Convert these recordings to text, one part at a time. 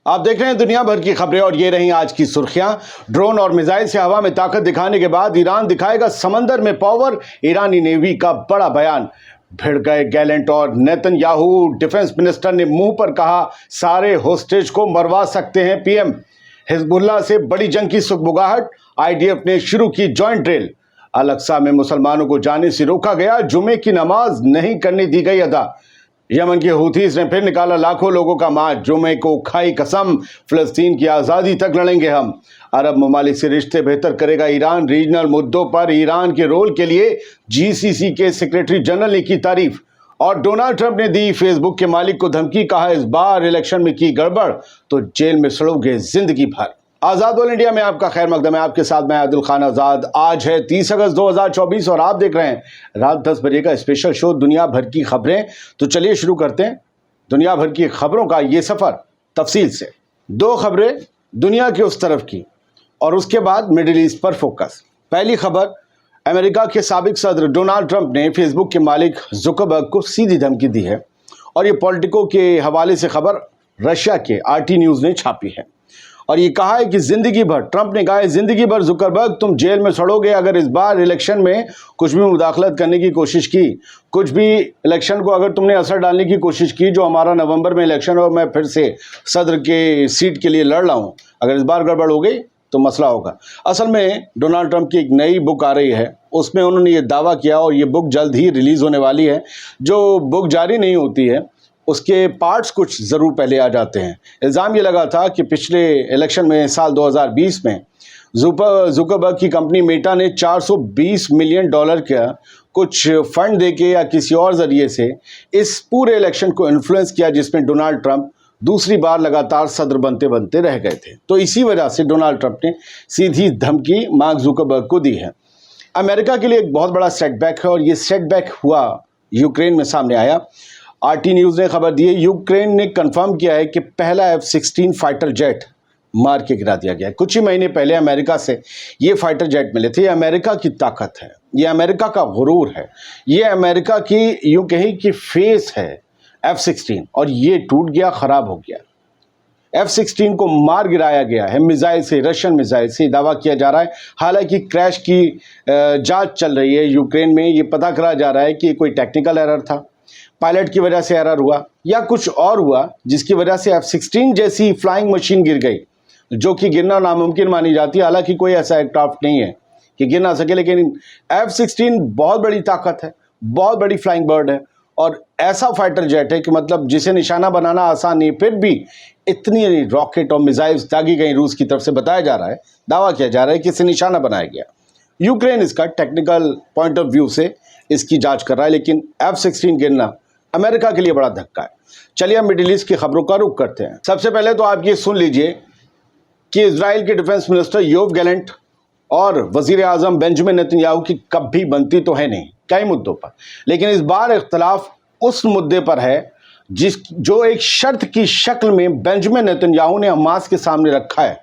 آپ دیکھ رہے ہیں دنیا بھر کی خبریں اور یہ رہیں آج کی سرخیاں۔ ڈرون اور میزائل سے ہوا میں طاقت دکھانے کے بعد ایران دکھائے گا سمندر میں پاور، ایرانی نیوی کا بڑا بیان۔ بھڑ گئے گیلنٹ اور نیتن یاہو، ڈیفنس منسٹر نے منہ پر کہا سارے ہوسٹیج کو مروا سکتے ہیں پی ایم۔ حزب اللہ سے بڑی جنگ کی سگبگاہٹ، آئی ڈی ایف نے شروع کی جوائنٹ ڈرل۔ الاقصی میں مسلمانوں کو جانے سے روکا گیا، جمعے کی نماز نہیں کرنے دی گئی ادا۔ یمن کے حوثیز نے پھر نکالا لاکھوں لوگوں کا مارچ، جمعے کو کھائی قسم فلسطین کی آزادی تک لڑیں گے ہم۔ عرب ممالک سے رشتے بہتر کرے گا ایران، ریجنل مدعوں پر ایران کے رول کے لیے جی سی سی کے سیکریٹری جنرل نے کی تعریف۔ اور ڈونلڈ ٹرمپ نے دی فیس بک کے مالک کو دھمکی، کہا اس بار الیکشن میں کی گڑبڑ تو جیل میں سڑو گے زندگی بھر۔ آزاد آل انڈیا میں آپ کا خیر مقدم ہے، آپ کے ساتھ میں عادل خان آزاد۔ آج ہے 30 اگست 2024 اور آپ دیکھ رہے ہیں رات 10 بجے کا اسپیشل شو دنیا بھر کی خبریں۔ تو چلیے شروع کرتے ہیں دنیا بھر کی خبروں کا یہ سفر تفصیل سے۔ دو خبریں دنیا کی اس طرف کی اور اس کے بعد مڈل ایسٹ پر فوکس۔ پہلی خبر، امریکہ کے سابق صدر ڈونلڈ ٹرمپ نے فیس بک کے مالک زکربرگ کو سیدھی دھمکی دی ہے، اور یہ پولیٹیکو کے حوالے سے خبر رشیا کے RT نیوز نے چھاپی ہے، اور یہ کہا ہے کہ زندگی بھر، ٹرمپ نے کہا ہے زندگی بھر زکربرگ تم جیل میں سڑو گے اگر اس بار الیکشن میں کچھ بھی مداخلت کرنے کی کوشش کی، کچھ بھی الیکشن کو اگر تم نے اثر ڈالنے کی کوشش کی، جو ہمارا نومبر میں الیکشن اور میں پھر سے صدر کے سیٹ کے لیے لڑ رہا ہوں، اگر اس بار گڑبڑ ہو گئی تو مسئلہ ہوگا۔ اصل میں ڈونلڈ ٹرمپ کی ایک نئی بک آ رہی ہے، اس میں انہوں نے یہ دعویٰ کیا، اور یہ بک جلد ہی ریلیز ہونے والی ہے۔ جو بک جاری نہیں ہوتی ہے اس کے پارٹس کچھ ضرور پہلے آ جاتے ہیں۔ الزام یہ لگا تھا کہ پچھلے الیکشن میں سال 2020 میں زکربرگ کی کمپنی میٹا نے $420 ملین کا کچھ فنڈ دے کے یا کسی اور ذریعے سے اس پورے الیکشن کو انفلوئنس کیا، جس میں ڈونلڈ ٹرمپ دوسری بار لگاتار صدر بنتے بنتے رہ گئے تھے۔ تو اسی وجہ سے ڈونلڈ ٹرمپ نے سیدھی دھمکی مارک زکربرگ کو دی ہے۔ امریکہ کے لیے ایک بہت بڑا سیٹ بیک ہے، اور یہ سیٹ بیک ہوا یوکرین میں سامنے آیا۔ RT نیوز نے خبر دی ہے، یوکرین نے کنفرم کیا ہے کہ پہلا F-16 فائٹر جیٹ مار کے گرا دیا گیا ہے۔ کچھ ہی مہینے پہلے امریکہ سے یہ فائٹر جیٹ ملے تھے۔ یہ امریکہ کی طاقت ہے، یہ امریکہ کا غرور ہے، یہ امریکہ کی یوں کہیں کہ فیس ہے F-16، اور یہ ٹوٹ گیا، خراب ہو گیا۔ F-16 کو مار گرایا گیا ہے میزائل سے، رشین میزائل سے، دعویٰ کیا جا رہا ہے۔ حالانکہ کریش کی جانچ چل رہی ہے یوکرین میں، یہ پتہ کرا جا رہا ہے کہ کوئی ٹیکنیکل ایرر تھا، پائلٹ کی وجہ سے ایرر ہوا، یا کچھ اور ہوا جس کی وجہ سے F-16 جیسی فلائنگ مشین گر گئی، جو کہ گرنا ناممکن مانی جاتی ہے۔ حالانکہ کوئی ایسا ایئر کرافٹ نہیں ہے کہ گر نہ سکے، لیکن F-16 بہت بڑی طاقت ہے، بہت بڑی فلائنگ برڈ ہے، اور ایسا فائٹر جیٹ ہے کہ مطلب جسے نشانہ بنانا آسان نہیں، پھر بھی اتنی راکٹ اور میزائلز داغی گئی روس کی طرف سے۔ بتایا جا رہا ہے، دعویٰ کیا جا رہا ہے کہ اسے نشانہ بنایا گیا۔ یوکرین اس کا ٹیکنیکل پوائنٹ آف ویو سے اس کی جانچ کر رہا ہے، لیکن F-16 گرنا امریکہ کے لیے بڑا دھکا ہے۔ چلیے ہم مڈل ایسٹ کی خبروں کا رخ کرتے ہیں۔ سب سے پہلے تو آپ یہ سن لیجئے کہ اسرائیل کے ڈیفنس منسٹر یوو گیلنٹ اور وزیر اعظم بنجمن نیتن یاہو کی کبھی بنتی تو ہے نہیں کئی مدعوں پر، لیکن اس بار اختلاف اس مدعے پر ہے جو ایک شرط کی شکل میں بنجمن نیتن یاہو نے حماس کے سامنے رکھا ہے،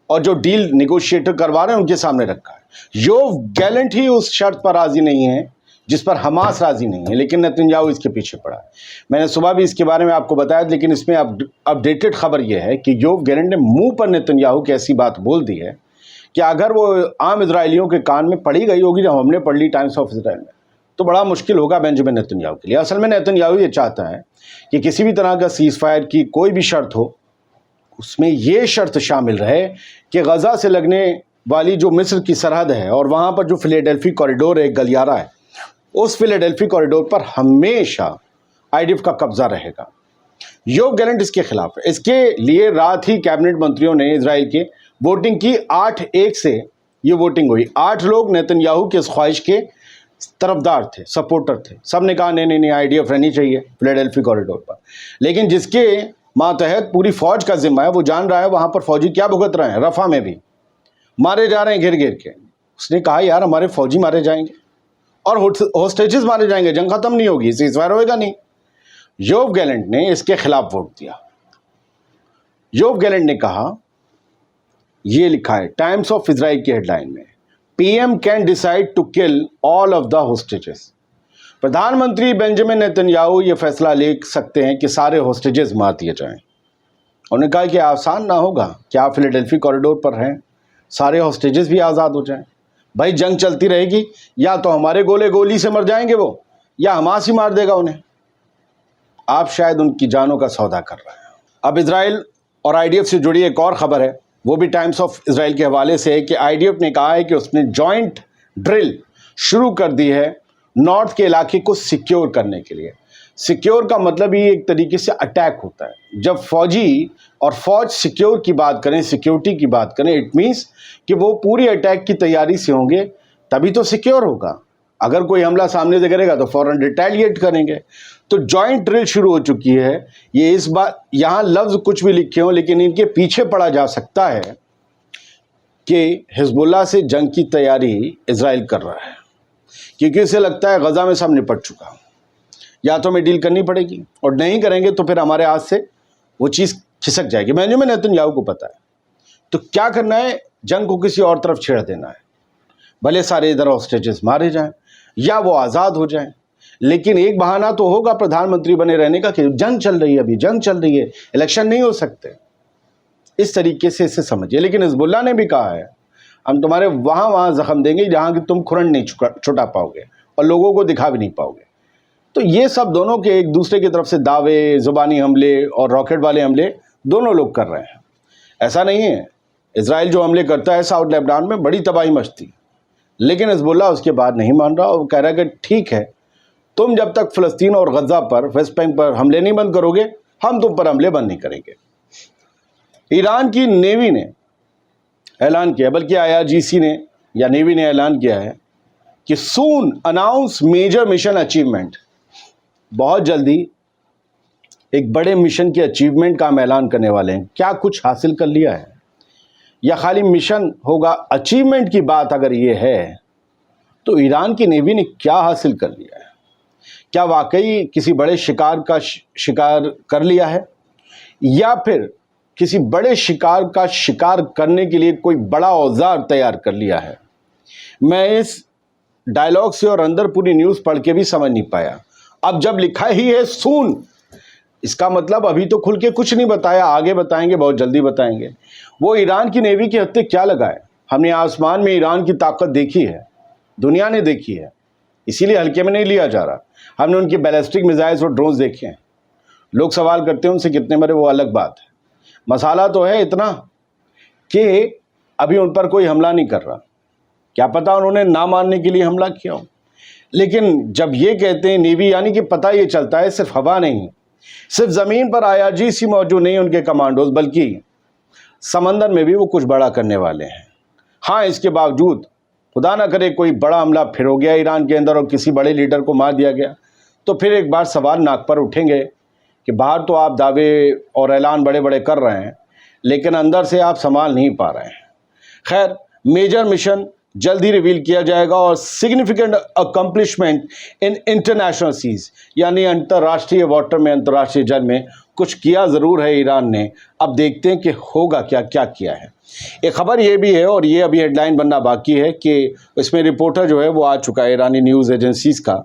اور جو ڈیل نیگوشیٹر کروا رہے ہیں ان کے سامنے رکھا ہے۔ یوو گیلنٹ ہی اس شرط پر راضی نہیں ہے جس پر حماس راضی نہیں ہے، لیکن نیتن یاہو اس کے پیچھے پڑا ہے۔ میں نے صبح بھی اس کے بارے میں آپ کو بتایا، لیکن اس میں اپڈیٹڈ خبر یہ ہے کہ یوو گیلنٹ نے منہ پر نیتن یاہو کی ایسی بات بول دی ہے کہ اگر وہ عام اسرائیلیوں کے کان میں پڑی گئی ہوگی، جو ہم نے پڑھ لی ٹائمز آف اسرائیل میں، تو بڑا مشکل ہوگا بنجمن نیتن یاہو کے لیے۔ اصل میں نیتن یاہو یہ چاہتا ہے کہ کسی بھی طرح کا سیز فائر کی کوئی بھی شرط ہو، اس میں یہ شرط شامل رہے کہ غزہ سے لگنے والی جو مصر کی سرحد ہے، اور وہاں پر جو فلیڈیلفی کوریڈور ہے، ایک گلیارہ ہے، اس فلیڈیلفی کوریڈور پر ہمیشہ IDF کا قبضہ رہے گا۔ یوو گیلنٹ اس کے خلاف ہے۔ اس کے لیے رات ہی کیبنٹ منتریوں نے اسرائیل کے ووٹنگ کی، 8-1 سے یہ ووٹنگ ہوئی۔ 8 لوگ نیتن یاہو کے اس خواہش کے طرفدار تھے، سپورٹر تھے۔ سب نے کہا نہیں نہیں IDF رہنی چاہیے فلیڈیلفی کوریڈور پر، لیکن جس کے ماتحت پوری فوج کا ذمہ ہے، وہ جان رہا ہے وہاں پر فوجی کیا بھگت رہے ہیں۔ رفح میں بھی مارے جا رہے ہیں گھر گھر کے۔ اس نے کہا یار ہمارے فوجی مارے جائیں گے اور ہوسٹیجز مارے جائیں گے، جنگ ختم نہیں ہوگی، سیز فائر ہوئے گا نہیں۔ یوو گیلنٹ نے اس کے خلاف ووٹ دیا۔ یوو گیلنٹ نے کہا، یہ لکھا ہے ٹائمز آف اسرائیل کی ہیڈ لائن میں، P M can decide to kill all of the hostages. پردھان منتری بنجمن نیتن یاہو یہ فیصلہ لے سکتے ہیں کہ سارے ہوسٹیجز مار دیے جائیں۔ انہوں نے کہا کہ آسان نہ ہوگا کہ آپ فیلاڈیلفی کوریڈور پر ہیں، سارے ہاسٹیجز بھی آزاد ہو جائیں. بھائی جنگ چلتی رہے گی، یا تو ہمارے گولے گولی سے مر جائیں گے وہ، یا حماس ہی مار دے گا انہیں. آپ شاید ان کی جانوں کا سودا کر رہے ہیں. اب اسرائیل اور آئی ڈی ایف سے جڑی ایک اور خبر ہے، وہ بھی ٹائمز آف اسرائیل کے حوالے سے ہے کہ آئی ڈی ایف نے کہا ہے کہ اس نے جوائنٹ ڈرل شروع کر دی ہے نارتھ کے علاقے کو سیکیور کرنے کے لیے. سیکیور کا مطلب ہی ایک طریقے سے اٹیک ہوتا ہے. جب فوجی اور فوج سیکیور کی بات کریں، سیکیورٹی کی بات کریں، اٹ مینس کہ وہ پوری اٹیک کی تیاری سے ہوں گے، تبھی تو سیکیور ہوگا. اگر کوئی حملہ سامنے سے کرے گا تو فوراً ریٹیلیٹ کریں گے. تو جوائنٹ ڈرل شروع ہو چکی ہے. یہ اس بات، یہاں لفظ کچھ بھی لکھے ہوں لیکن ان کے پیچھے پڑا جا سکتا ہے کہ حزب اللہ سے جنگ کی تیاری اسرائیل کر رہا ہے، کیونکہ اسے لگتا ہے غزہ میں سب نپٹ چکا، یا تو ہمیں ڈیل کرنی پڑے گی، اور نہیں کریں گے تو پھر ہمارے ہاتھ سے وہ چیز کھسک جائے گی. بنیامین نیتن یاہو کو پتہ ہے. تو کیا کرنا ہے؟ جنگ کو کسی اور طرف چھیڑ دینا ہے. بھلے سارے ادھر ہاسٹیجز مارے جائیں یا وہ آزاد ہو جائیں، لیکن ایک بہانہ تو ہوگا پردھان منتری بنے رہنے کا کہ جنگ چل رہی ہے، ابھی جنگ چل رہی ہے، الیکشن نہیں ہو سکتے. اس طریقے سے اسے سمجھیے. لیکن حزب اللہ نے بھی کہا ہے ہم تمہارے وہاں زخم دیں گے جہاں کہ تم کھرنڈ نہیں چھٹا پاؤ گے اور لوگوں کو دکھا بھی نہیں پاؤ گے. تو یہ سب دونوں کے ایک دوسرے کی طرف سے دعوے، زبانی حملے اور راکٹ والے حملے دونوں لوگ کر رہے ہیں. ایسا نہیں ہے، اسرائیل جو حملے کرتا ہے ساؤتھ لیبنان میں بڑی تباہی مچتی، لیکن حزب اللہ اس کے بعد نہیں مان رہا اور کہہ رہا ہے کہ ٹھیک ہے، تم جب تک فلسطین اور غزہ پر، ویسٹ بینک پر حملے نہیں بند کرو گے، ہم تم پر حملے بند نہیں کریں گے. ایران کی نیوی نے اعلان کیا، بلکہ آئی آر جی سی نے یا نیوی نے اعلان کیا ہے کہ سون اناؤنس میجر مشن اچیومنٹ، بہت جلدی ایک بڑے مشن کے اچیومنٹ کا ہم اعلان کرنے والے ہیں. کیا کچھ حاصل کر لیا ہے یا خالی مشن ہوگا؟ اچیومنٹ کی بات اگر یہ ہے تو ایران کی نیوی نے کیا حاصل کر لیا ہے؟ کیا واقعی کسی بڑے شکار کا شکار کر لیا ہے، یا پھر کسی بڑے شکار کا شکار کرنے کے لیے کوئی بڑا اوزار تیار کر لیا ہے؟ میں اس ڈائلاگ سے اور اندر پوری نیوز پڑھ کے بھی سمجھ نہیں پایا. اب جب لکھا ہی ہے سون، اس کا مطلب ابھی تو کھل کے کچھ نہیں بتایا، آگے بتائیں گے، بہت جلدی بتائیں گے. وہ ایران کی نیوی کے ہتھے کیا لگائے؟ ہم نے آسمان میں ایران کی طاقت دیکھی ہے، دنیا نے دیکھی ہے، اسی لیے ہلکے میں نہیں لیا جا رہا. ہم نے ان کے بیلسٹک میزائلز اور ڈرونز دیکھے ہیں. لوگ سوال کرتے ہیں ان سے کتنے مرے، وہ الگ بات ہے. مسئلہ تو ہے اتنا کہ ابھی ان پر کوئی حملہ نہیں کر رہا. کیا پتہ انہوں نے نہ ماننے کے لیے حملہ کیا ہو. لیکن جب یہ کہتے ہیں نیوی، یعنی کہ پتہ یہ چلتا ہے صرف ہوا نہیں، صرف زمین پر آئی آر جی سی موجود نہیں ان کے کمانڈوز، بلکہ سمندر میں بھی وہ کچھ بڑا کرنے والے ہیں. ہاں، اس کے باوجود خدا نہ کرے کوئی بڑا حملہ پھر ہو گیا ایران کے اندر اور کسی بڑے لیڈر کو مار دیا گیا، تو پھر ایک بار سوال ناک پر اٹھیں گے کہ باہر تو آپ دعوے اور اعلان بڑے بڑے کر رہے ہیں لیکن اندر سے آپ سنبھال نہیں پا رہے ہیں. خیر، میجر مشن جلد ہی ریویل کیا جائے گا اور significant accomplishment in international seas, یعنی انترراشٹریہ واٹر میں، انترراشٹریہ جل میں کچھ کیا ضرور ہے ایران نے. اب دیکھتے ہیں کہ ہوگا کیا کیا ہے. ایک خبر یہ بھی ہے، اور یہ ابھی ہیڈ لائن بننا باقی ہے، کہ اس میں رپورٹر جو ہے وہ آ چکا ہے ایرانی نیوز ایجنسیز کا.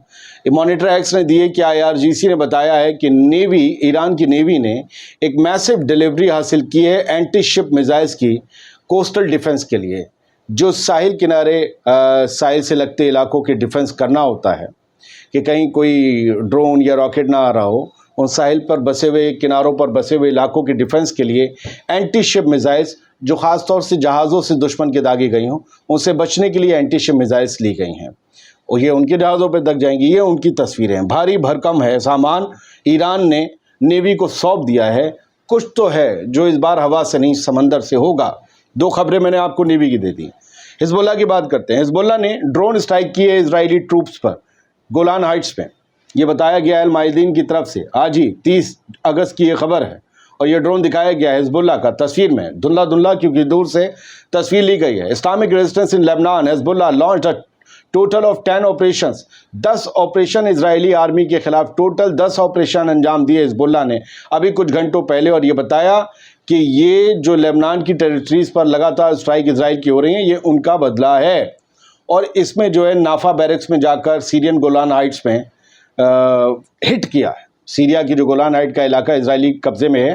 مانیٹر ایکس نے دیے کہ آئی آر جی سی نے بتایا ہے کہ نیوی، ایران کی نیوی نے ایک میسو ڈیلیوری حاصل کی ہے اینٹی شپ میزائلز کی کوسٹل ڈیفنس کے لیے، جو ساحل کنارے، ساحل سے لگتے علاقوں کے ڈیفنس کرنا ہوتا ہے کہ کہیں کوئی ڈرون یا راکٹ نہ آ رہا ہو. ان ساحل پر بسے ہوئے، کناروں پر بسے ہوئے علاقوں کے ڈیفنس کے لیے اینٹی شپ میزائلز، جو خاص طور سے جہازوں سے دشمن کے داغی گئی ہوں، ان سے بچنے کے لیے اینٹی شپ میزائلز لی گئی ہیں، اور یہ ان کے جہازوں پہ دگ جائیں گی. یہ ان کی تصویریں ہیں. بھاری بھرکم ہے سامان ایران نے نیوی کو سونپ دیا ہے. کچھ تو ہے جو اس بار ہوا سے نہیں سمندر سے ہوگا. 2 خبریں میں نے آپ کو نیوی کی دے دی. حزب اللہ کی بات کرتے ہیں. حزب اللہ نے ڈرون اسٹرائک کی ہے اسرائیلی ٹروپس پر گولان ہائٹس پہ. یہ بتایا گیا ہے المائدین کی طرف سے. آج ہی 30 اگست کی یہ خبر ہے، اور یہ ڈرون دکھایا گیا ہے حزب اللہ کا تصویر میں، دھندلا کیونکہ دور سے تصویر لی گئی ہے. Islamic resistance in Lebanon, Hezbollah launch total of 10 operations. 10 operation Israeli army کے خلاف، ٹوٹل 10 آپریشن انجام دیے حزب اللہ نے ابھی کچھ گھنٹوں پہلے. اور یہ بتایا کہ یہ جو لیبنان کی ٹیریٹریز پر لگاتار اسٹرائک اسرائیل کی ہو رہی ہیں، یہ ان کا بدلہ ہے. اور اس میں جو ہے نافا بیرکس میں جا کر سیرین گولان ہائٹس میں ہٹ کیا ہے. سیریا کی جو گولان ہائٹ کا علاقہ اسرائیلی قبضے میں ہے،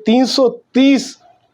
330